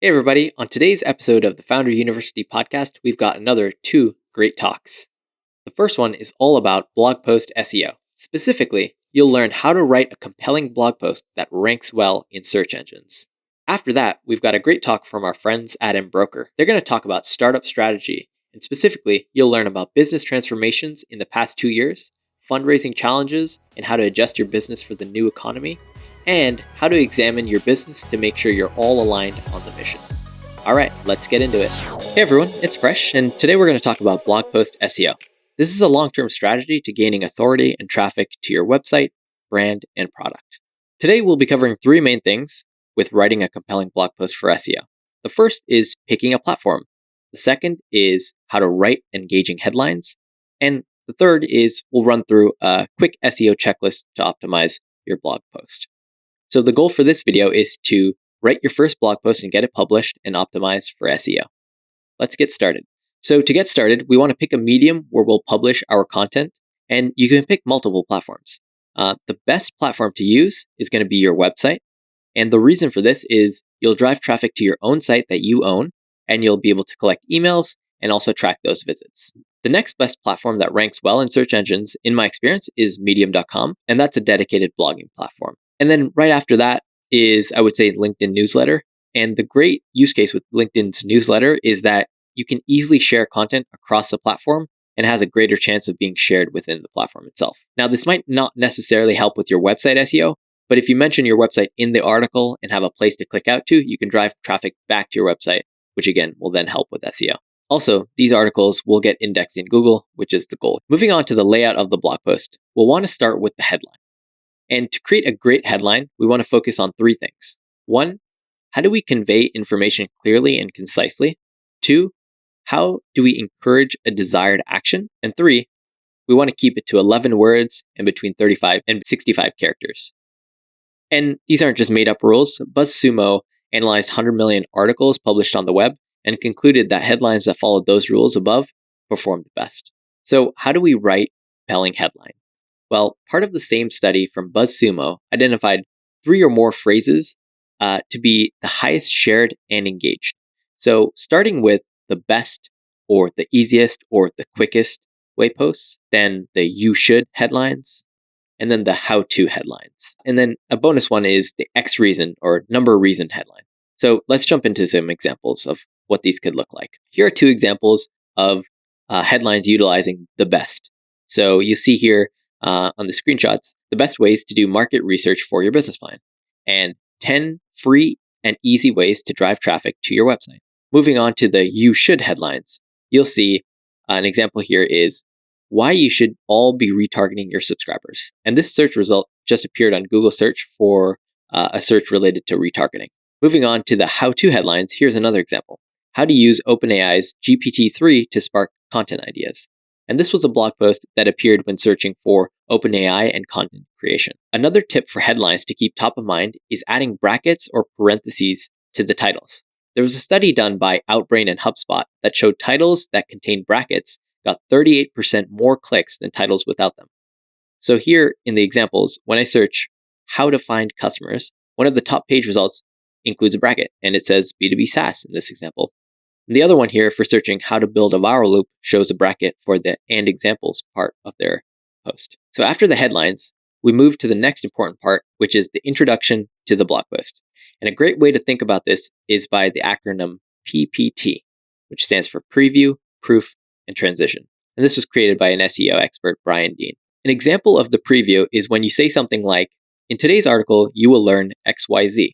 Hey everybody, on today's episode of the Founder University podcast, we've got another two great talks. The first one is all about blog post SEO. Specifically, you'll learn how to write a compelling blog post that ranks well in search engines. After that, we've got a great talk from our friends at Embroker. They're going to talk about startup strategy, and specifically, you'll learn about business transformations in the past 2 years, fundraising challenges, and how to adjust your business for the new economy, and how to examine your business to make sure you're all aligned on the mission. All right, let's get into it. Hey everyone, it's Presh, and today we're going to talk about blog post SEO. This is a long-term strategy to gaining authority and traffic to your website, brand, and product. Today we'll be covering three main things with writing a compelling blog post for SEO. The first is picking a platform. The second is how to write engaging headlines. And the third is we'll run through a quick SEO checklist to optimize your blog post. So the goal for this video is to write your first blog post and get it published and optimized for SEO. Let's get started. So to get started, we want to pick a medium where we'll publish our content, and you can pick multiple platforms. The best platform to use is going to be your website. And the reason for this is you'll drive traffic to your own site that you own, and you'll be able to collect emails and also track those visits. The next best platform that ranks well in search engines, in my experience, is medium.com, and that's a dedicated blogging platform. And then right after that is, I would say, LinkedIn newsletter. And the great use case with LinkedIn's newsletter is that you can easily share content across the platform and has a greater chance of being shared within the platform itself. Now, this might not necessarily help with your website SEO, but if you mention your website in the article and have a place to click out to, you can drive traffic back to your website, which again will then help with SEO. Also, these articles will get indexed in Google, which is the goal. Moving on to the layout of the blog post, we'll want to start with the headline. And to create a great headline, we want to focus on three things. One, how do we convey information clearly and concisely? Two, how do we encourage a desired action? And three, we want to keep it to 11 words and between 35 and 65 characters. And these aren't just made up rules. BuzzSumo analyzed 100 million articles published on the web and concluded that headlines that followed those rules above performed the best. So how do we write a compelling headline? Well, part of the same study from BuzzSumo identified 3 or more phrases to be the highest shared and engaged. So starting with the best or the easiest or the quickest way posts, then the you should headlines, and then the how-to headlines. And then a bonus one is the X reason or number reason headline. So let's jump into some examples of what these could look like. Here are 2 examples of headlines utilizing the best. So you see here on the screenshots, the best ways to do market research for your business plan, and 10 free and easy ways to drive traffic to your website. Moving on to the you should headlines, you'll see an example here is why you should all be retargeting your subscribers. And this search result just appeared on Google search for a search related to retargeting. Moving on to the how-to headlines, here's another example. How to use OpenAI's GPT-3 to spark content ideas. And this was a blog post that appeared when searching for OpenAI and content creation. Another tip for headlines to keep top of mind is adding brackets or parentheses to the titles. There was a study done by Outbrain and HubSpot that showed titles that contained brackets got 38% more clicks than titles without them. So here in the examples, when I search how to find customers, one of the top page results includes a bracket, and it says B2B SaaS in this example. And the other one here for searching how to build a viral loop shows a bracket for the and examples part of their post. So after the headlines, we move to the next important part, which is the introduction to the blog post. And a great way to think about this is by the acronym PPT, which stands for Preview, Proof, and Transition. And this was created by an SEO expert, Brian Dean. An example of the preview is when you say something like, in today's article, you will learn XYZ.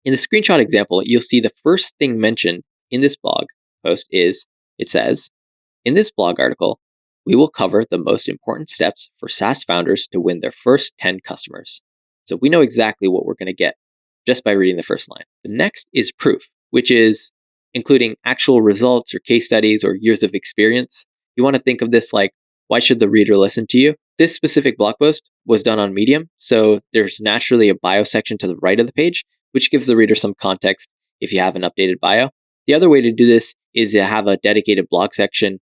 In the screenshot example, you'll see the first thing mentioned in this blog post is, it says, in this blog article, we will cover the most important steps for SaaS founders to win their first 10 customers. So we know exactly what we're going to get just by reading the first line. The next is proof, which is including actual results or case studies or years of experience. You want to think of this like, why should the reader listen to you? This specific blog post was done on Medium, so there's naturally a bio section to the right of the page, which gives the reader some context if you have an updated bio. The other way to do this is to have a dedicated blog section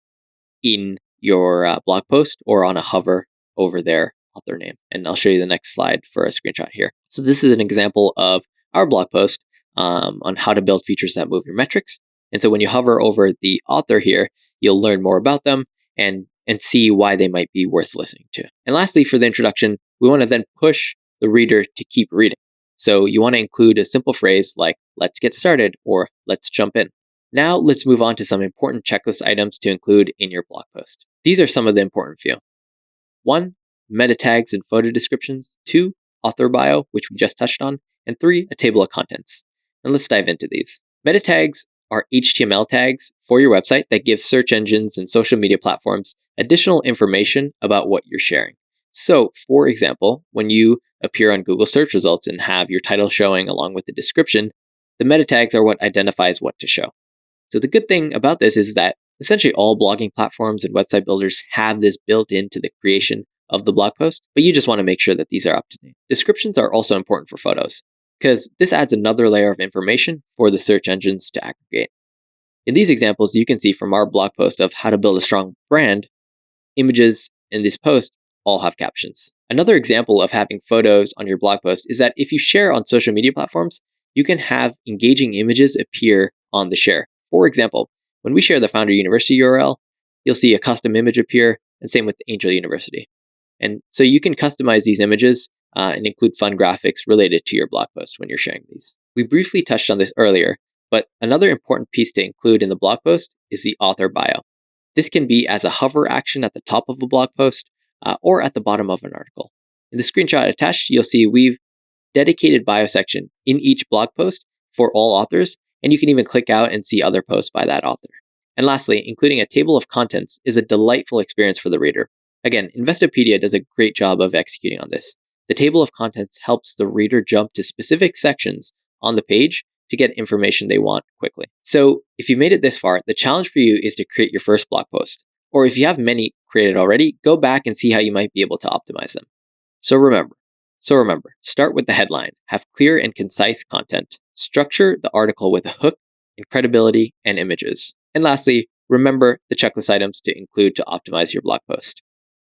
in your blog post or on a hover over their author name. And I'll show you the next slide for a screenshot here. So this is an example of our blog post on how to build features that move your metrics. And so when you hover over the author here, you'll learn more about them and see why they might be worth listening to. And lastly, for the introduction, we want to then push the reader to keep reading. So you want to include a simple phrase like, let's get started, or let's jump in. Now let's move on to some important checklist items to include in your blog post. These are some of the important few. 1, meta tags and photo descriptions. 2, author bio, which we just touched on. And 3, a table of contents. And let's dive into these. Meta tags are HTML tags for your website that give search engines and social media platforms additional information about what you're sharing. So, for example, when you appear on Google search results and have your title showing along with the description, the meta tags are what identifies what to show. So the good thing about this is that essentially all blogging platforms and website builders have this built into the creation of the blog post, but you just want to make sure that these are up to date. Descriptions are also important for photos, because this adds another layer of information for the search engines to aggregate. In these examples, you can see from our blog post of how to build a strong brand, images in this post all have captions. Another example of having photos on your blog post is that if you share on social media platforms, you can have engaging images appear on the share. For example, when we share the Founder University URL, you'll see a custom image appear, and same with Angel University. And so you can customize these images and include fun graphics related to your blog post when you're sharing these. We briefly touched on this earlier, but another important piece to include in the blog post is the author bio. This can be as a hover action at the top of a blog post or at the bottom of an article. In the screenshot attached, you'll see we've dedicated bio section in each blog post for all authors, and you can even click out and see other posts by that author. And lastly, including a table of contents is a delightful experience for the reader. Again, Investopedia does a great job of executing on this. The table of contents helps the reader jump to specific sections on the page to get information they want quickly. So if you made it this far, the challenge for you is to create your first blog post. Or if you have many created already, go back and see how you might be able to optimize them. So remember, start with the headlines, have clear and concise content, structure the article with a hook and credibility and images. And lastly, remember the checklist items to include to optimize your blog post.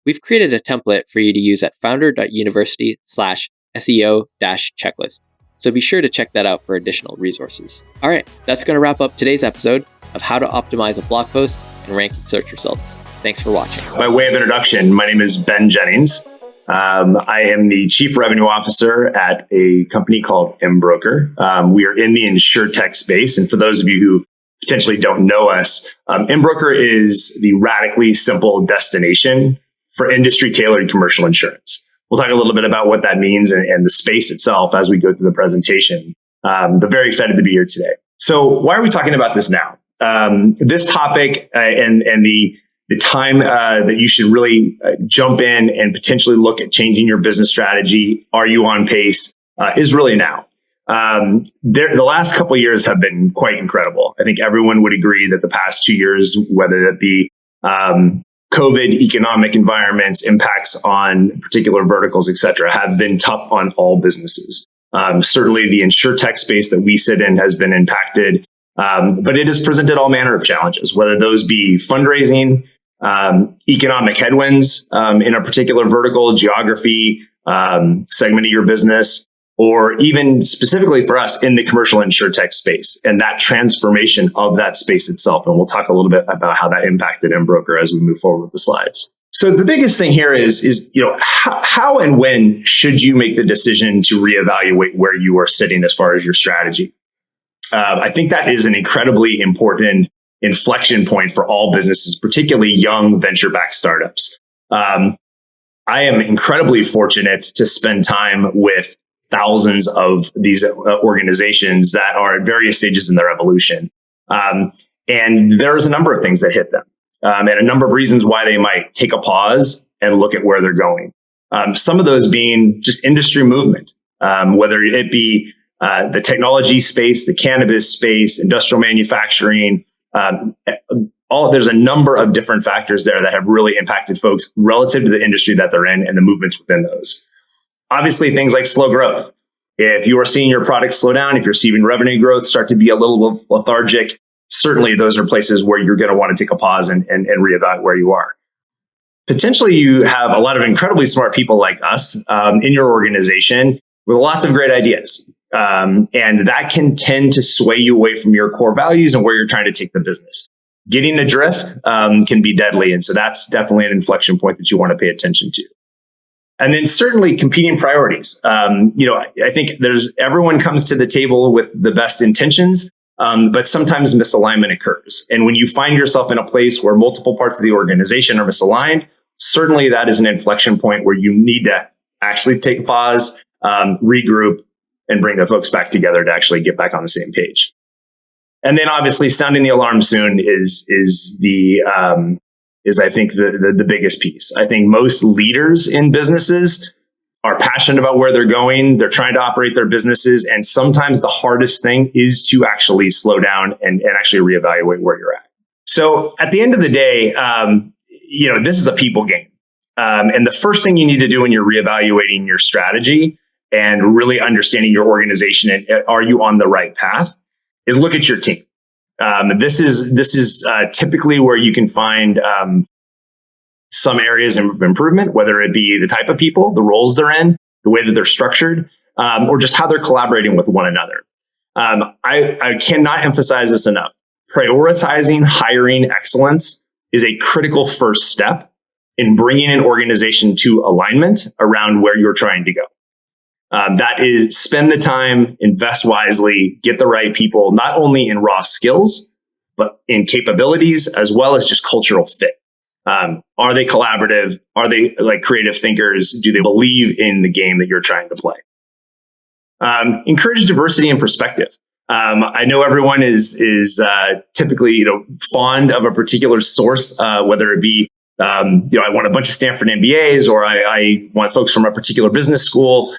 We've created a template for you to use at founder.university/SEO-checklist. So be sure to check that out for additional resources. All right, that's going to wrap up today's episode of how to optimize a blog post and rank in search results. Thanks for watching. By way of introduction, my name is Ben Jennings. I am the Chief Revenue Officer at a company called Embroker. We are in the insurtech space. And for those of you who potentially don't know us, Embroker is the radically simple destination for industry-tailored commercial insurance. We'll talk a little bit about what that means and the space itself as we go through the presentation. But very excited to be here today. So why are we talking about this now? This topic and the time that you should really jump in and potentially look at changing your business strategy, are you on pace, is really now. The last couple of years have been quite incredible. I think everyone would agree that the past 2 years, whether that be COVID, economic environments, impacts on particular verticals, et cetera, have been tough on all businesses. Certainly the insurtech space that we sit in has been impacted, but it has presented all manner of challenges, whether those be fundraising, economic headwinds in a particular vertical, geography, segment of your business, or even specifically for us in the commercial insurtech space and that transformation of that space itself. And we'll talk a little bit about how that impacted Embroker as we move forward with the slides. So the biggest thing here is how and when should you make the decision to reevaluate where you are sitting as far as your strategy? I think that is an incredibly important inflection point for all businesses, particularly young venture-backed startups. I am incredibly fortunate to spend time with thousands of these organizations that are at various stages in their evolution. And there's a number of things that hit them and a number of reasons why they might take a pause and look at where they're going. Some of those being just industry movement, whether it be the technology space, the cannabis space, industrial manufacturing, there's a number of different factors there that have really impacted folks relative to the industry that they're in and the movements within those. Obviously, things like slow growth. If you are seeing your product slow down, if you're seeing revenue growth start to be a little lethargic, certainly those are places where you're going to want to take a pause and reevaluate where you are. Potentially, you have a lot of incredibly smart people like us in your organization with lots of great ideas. And that can tend to sway you away from your core values and where you're trying to take the business. Getting adrift can be deadly. And so that's definitely an inflection point that you want to pay attention to. And then certainly competing priorities. I think everyone comes to the table with the best intentions, but sometimes misalignment occurs. And when you find yourself in a place where multiple parts of the organization are misaligned, certainly that is an inflection point where you need to actually take a pause, regroup, and bring the folks back together to actually get back on the same page. And then obviously sounding the alarm soon is I think the biggest piece. I think most leaders in businesses are passionate about where they're going. They're trying to operate their businesses. And sometimes the hardest thing is to actually slow down and actually reevaluate where you're at. So at the end of the day, this is a people game. And the first thing you need to do when you're reevaluating your strategy and really understanding your organization and are you on the right path is look at your team. This is typically where you can find some areas of improvement, whether it be the type of people, the roles they're in, the way that they're structured, or just how they're collaborating with one another. I cannot emphasize this enough. Prioritizing hiring excellence is a critical first step in bringing an organization to alignment around where you're trying to go. That is spend the time, invest wisely, get the right people, not only in raw skills, but in capabilities as well as just cultural fit. Are they collaborative? Are they like creative thinkers? Do they believe in the game that you're trying to play? Encourage diversity and perspective. I know everyone is typically fond of a particular source, whether it be I want a bunch of Stanford MBAs or I want folks from a particular business school.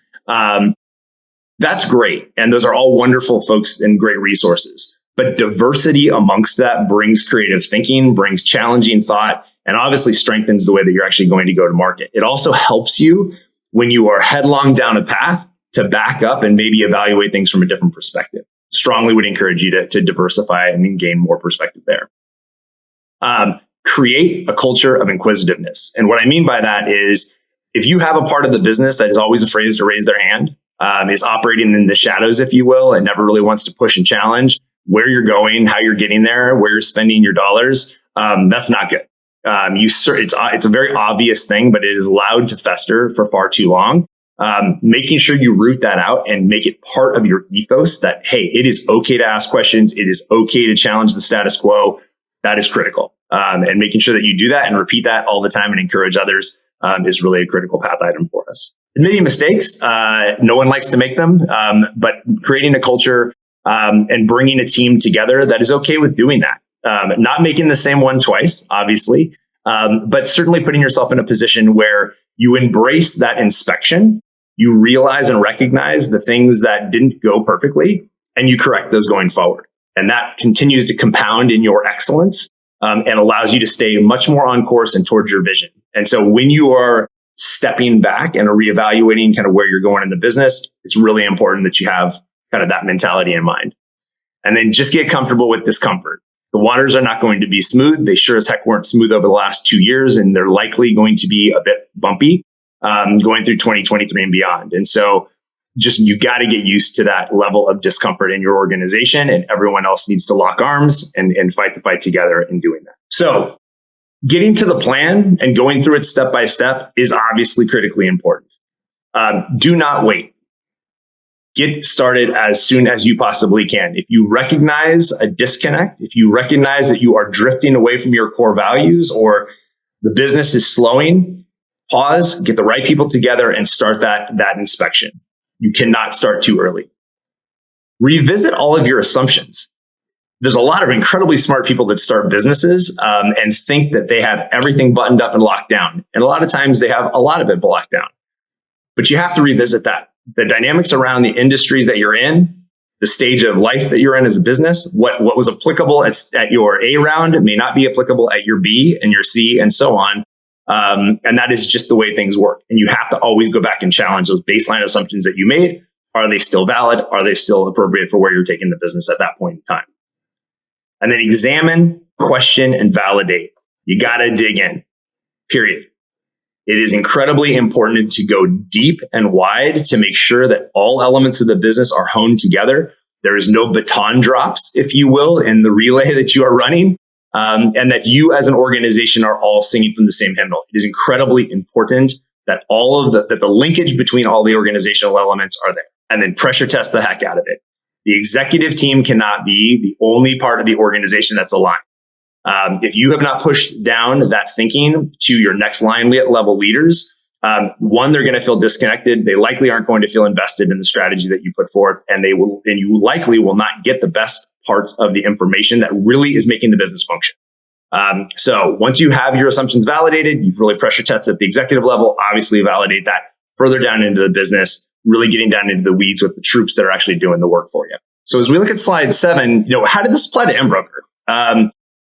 That's great. And those are all wonderful folks and great resources. But diversity amongst that brings creative thinking, brings challenging thought, and obviously strengthens the way that you're actually going to go to market. It also helps you when you are headlong down a path to back up and maybe evaluate things from a different perspective. Strongly would encourage you to diversify and gain more perspective there. Create a culture of inquisitiveness. And what I mean by that is if you have a part of the business that is always afraid to raise their hand, is operating in the shadows, if you will, and never really wants to push and challenge where you're going, how you're getting there, where you're spending your dollars, that's not good. It's a very obvious thing, but it is allowed to fester for far too long. Making sure you root that out and make it part of your ethos that, hey, it is okay to ask questions. It is okay to challenge the status quo. That is critical. And making sure that you do that and repeat that all the time and encourage others is really a critical path item for us. Admitting mistakes, no one likes to make them, but creating a culture and bringing a team together that is okay with doing that. Not making the same one twice, obviously, but certainly putting yourself in a position where you embrace that inspection, you realize and recognize the things that didn't go perfectly, and you correct those going forward. And that continues to compound in your excellence and allows you to stay much more on course and towards your vision. And so when you are stepping back and reevaluating kind of where you're going in the business, it's really important that you have kind of that mentality in mind. And then just get comfortable with discomfort. The waters are not going to be smooth. They sure as heck weren't smooth over the last 2 years, and they're likely going to be a bit bumpy going through 2023 and beyond. And so just you got to get used to that level of discomfort in your organization, and everyone else needs to lock arms and fight the fight together in doing that. So getting to the plan and going through it step by step is obviously critically important. Do not wait. Get started as soon as you possibly can. If you recognize a disconnect, if you recognize that you are drifting away from your core values or the business is slowing, pause, get the right people together and start that inspection. You cannot start too early. Revisit all of your assumptions. There's a lot of incredibly smart people that start businesses and think that they have everything buttoned up and locked down. And a lot of times they have a lot of it locked down. But you have to revisit that. The dynamics around the industries that you're in, the stage of life that you're in as a business, what was applicable at your A round may not be applicable at your B and your C and so on. And that is just the way things work. And you have to always go back and challenge those baseline assumptions that you made. Are they still valid? Are they still appropriate for where you're taking the business at that point in time? And then examine, question, and validate. You got to dig in, period. It is incredibly important to go deep and wide to make sure that all elements of the business are honed together. There is no baton drops, if you will, in the relay that you are running, and that you as an organization are all singing from the same hymnal. It is incredibly important that that the linkage between all the organizational elements are there, and then pressure test the heck out of it. The executive team cannot be the only part of the organization that's aligned. If you have not pushed down that thinking to your next line level leaders, one, they're going to feel disconnected. They likely aren't going to feel invested in the strategy that you put forth, and you likely will not get the best parts of the information that really is making the business function. So once you have your assumptions validated, you've really pressure tested at the executive level, obviously validate that further down into the business, really getting down into the weeds with the troops that are actually doing the work for you. So as we look at slide 7, how did this apply to Embroker?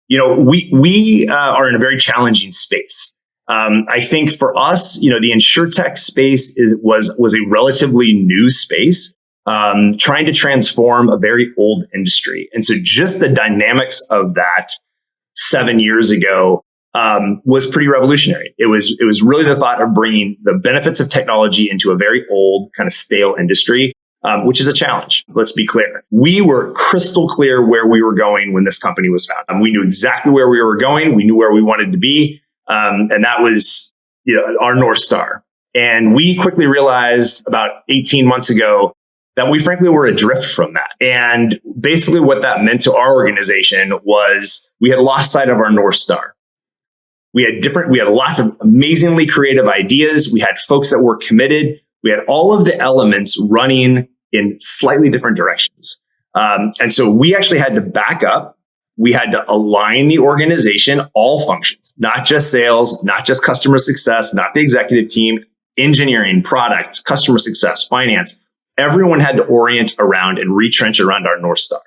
We are in a very challenging space. I think for us, the insurtech space was a relatively new space, trying to transform a very old industry. And so just the dynamics of that 7 years ago was pretty revolutionary. It was really the thought of bringing the benefits of technology into a very old, kind of stale industry, which is a challenge. Let's be clear. We were crystal clear where we were going when this company was founded. We knew exactly where we were going. We knew where we wanted to be. And that was our North Star. And we quickly realized about 18 months ago that we frankly were adrift from that. And basically what that meant to our organization was we had lost sight of our North Star. We had lots of amazingly creative ideas. We had folks that were committed. We had all of the elements running in slightly different directions. And so we actually had to back up. We had to align the organization, all functions, not just sales, not just customer success, not the executive team, engineering, product, customer success, finance. Everyone had to orient around and retrench around our North Star.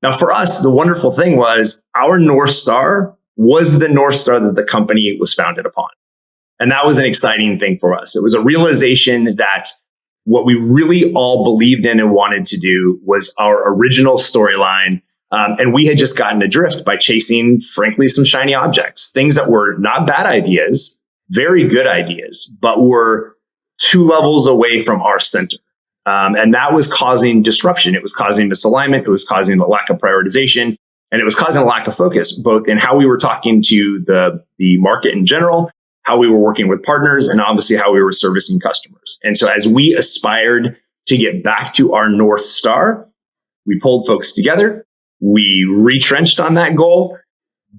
Now, for us, the wonderful thing was our North Star was the North Star that the company was founded upon. And that was an exciting thing for us. It was a realization that what we really all believed in and wanted to do was our original storyline. And we had just gotten adrift by chasing, frankly, some shiny objects, things that were not bad ideas, very good ideas, but were 2 levels away from our center. And that was causing disruption. It was causing misalignment. It was causing a lack of prioritization. And it was causing a lack of focus, both in how we were talking to the market in general, how we were working with partners, and obviously how we were servicing customers. And so as we aspired to get back to our North Star, we pulled folks together. We retrenched on that goal,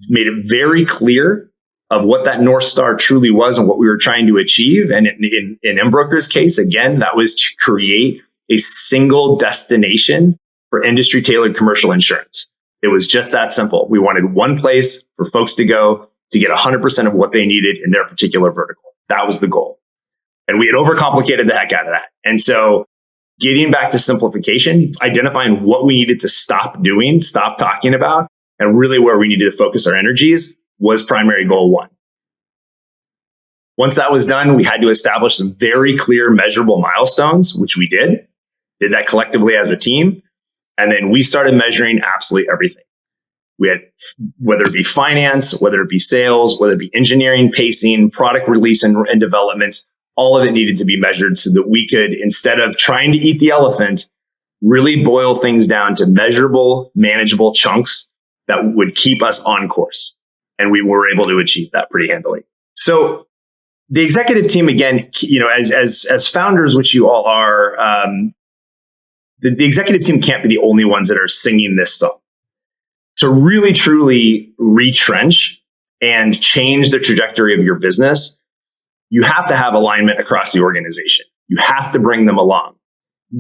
made it very clear of what that North Star truly was and what we were trying to achieve. And in Embroker's case, again, that was to create a single destination for industry tailored commercial insurance. It was just that simple. We wanted one place for folks to go to get 100% of what they needed in their particular vertical. That was the goal. And we had overcomplicated the heck out of that. And so getting back to simplification, identifying what we needed to stop doing, stop talking about, and really where we needed to focus our energies was primary goal 1. Once that was done, we had to establish some very clear measurable milestones, which we did that collectively as a team. And then we started measuring absolutely everything. We had, whether it be finance, whether it be sales, whether it be engineering, pacing, product release and development, all of it needed to be measured so that we could, instead of trying to eat the elephant, really boil things down to measurable, manageable chunks that would keep us on course. And we were able to achieve that pretty handily. So the executive team, again, as founders, which you all are, the executive team can't be the only ones that are singing this song. To really, truly retrench and change the trajectory of your business, you have to have alignment across the organization. You have to bring them along.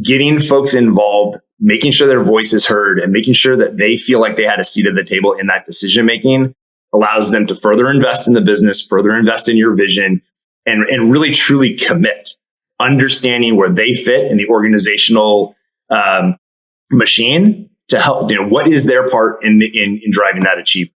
Getting folks involved, making sure their voice is heard, and making sure that they feel like they had a seat at the table in that decision making allows them to further invest in the business, further invest in your vision, and really truly commit, understanding where they fit in the organizational machine to help, what is their part in driving that achievement.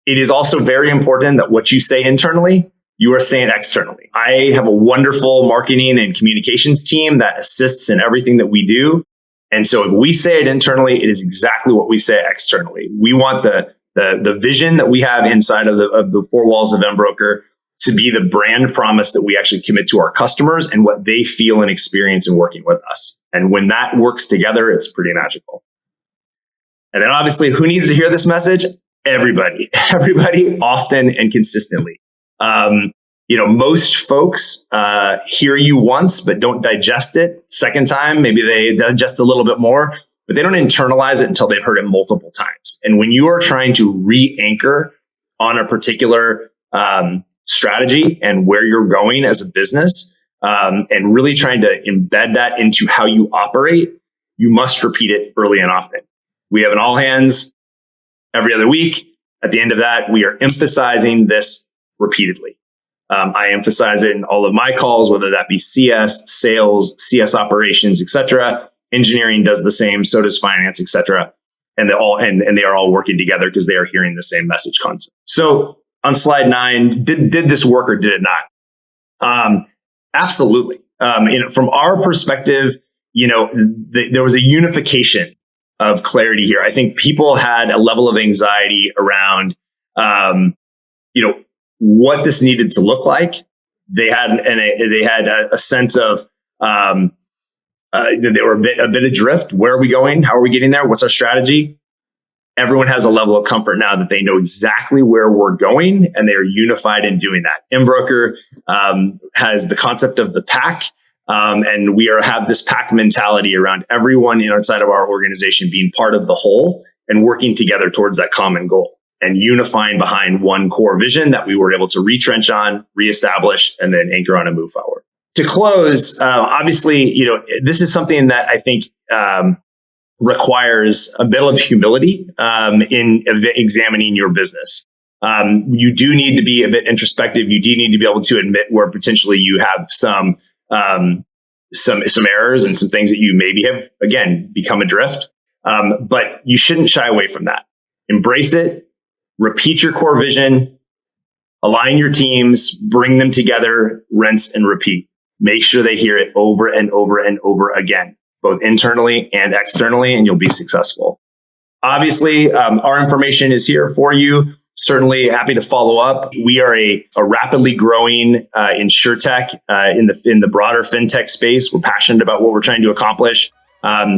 It is also very important that what you say internally, you are saying externally. I have a wonderful marketing and communications team that assists in everything that we do. And so if we say it internally, it is exactly what we say externally. We want the vision that we have inside of the 4 walls of Embroker to be the brand promise that we actually commit to our customers and what they feel and experience in working with us. And when that works together, it's pretty magical. And then obviously, who needs to hear this message? Everybody often and consistently. Most folks hear you once, but don't digest it. Second time, maybe they digest a little bit more, but they don't internalize it until they've heard it multiple times. And when you are trying to re-anchor on a particular strategy and where you're going as a business, and really trying to embed that into how you operate, you must repeat it early and often. We have an all hands every other week. At the end of that, we are emphasizing this repeatedly. I emphasize it in all of my calls, whether that be CS, sales, CS operations, etc. Engineering does the same, so does finance, etc. And they are all working together because they are hearing the same message constantly. So on slide 9, did this work or did it not? Absolutely. From our perspective, there was a unification of clarity here. I think people had a level of anxiety around, what this needed to look like. They had a sense of they were a bit adrift. Where are we going? How are we getting there? What's our strategy? Everyone has a level of comfort now that they know exactly where we're going, and they are unified in doing that. Embroker has the concept of the pack, and we have this pack mentality around everyone inside of our organization being part of the whole and working together towards that common goal and unifying behind one core vision that we were able to retrench on, reestablish, and then anchor on and move forward. To close, obviously, this is something that I think requires a bit of humility in examining your business. You do need to be a bit introspective. You do need to be able to admit where potentially you have some errors and some things that you maybe have, again, become adrift. But you shouldn't shy away from that. Embrace it. Repeat your core vision. Align your teams. Bring them together. Rinse and repeat. Make sure they hear it over and over and over again, both internally and externally, and you'll be successful. Obviously, our information is here for you. Certainly happy to follow up. We are a rapidly growing insurtech in the broader fintech space. We're passionate about what we're trying to accomplish.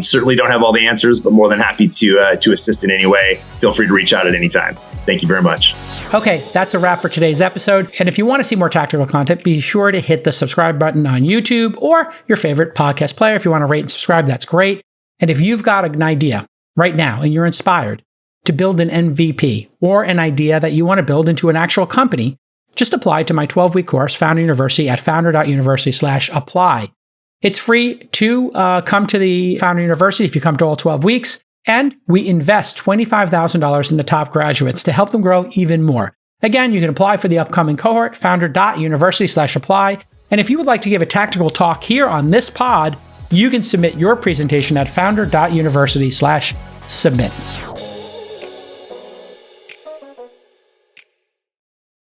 Certainly don't have all the answers, but more than happy to assist in any way. Feel free to reach out at any time. Thank you very much. Okay, that's a wrap for today's episode. And if you want to see more tactical content, be sure to hit the subscribe button on YouTube or your favorite podcast player. If you want to rate and subscribe, that's great. And if you've got an idea right now and you're inspired to build an MVP or an idea that you want to build into an actual company, just apply to my 12-week course, Founder University, at founder.university/apply. It's free to come to the Founder University if you come to all 12 weeks. And we invest $25,000 in the top graduates to help them grow even more. Again, you can apply for the upcoming cohort, founder.university/apply. And if you would like to give a tactical talk here on this pod, you can submit your presentation at founder.university/submit.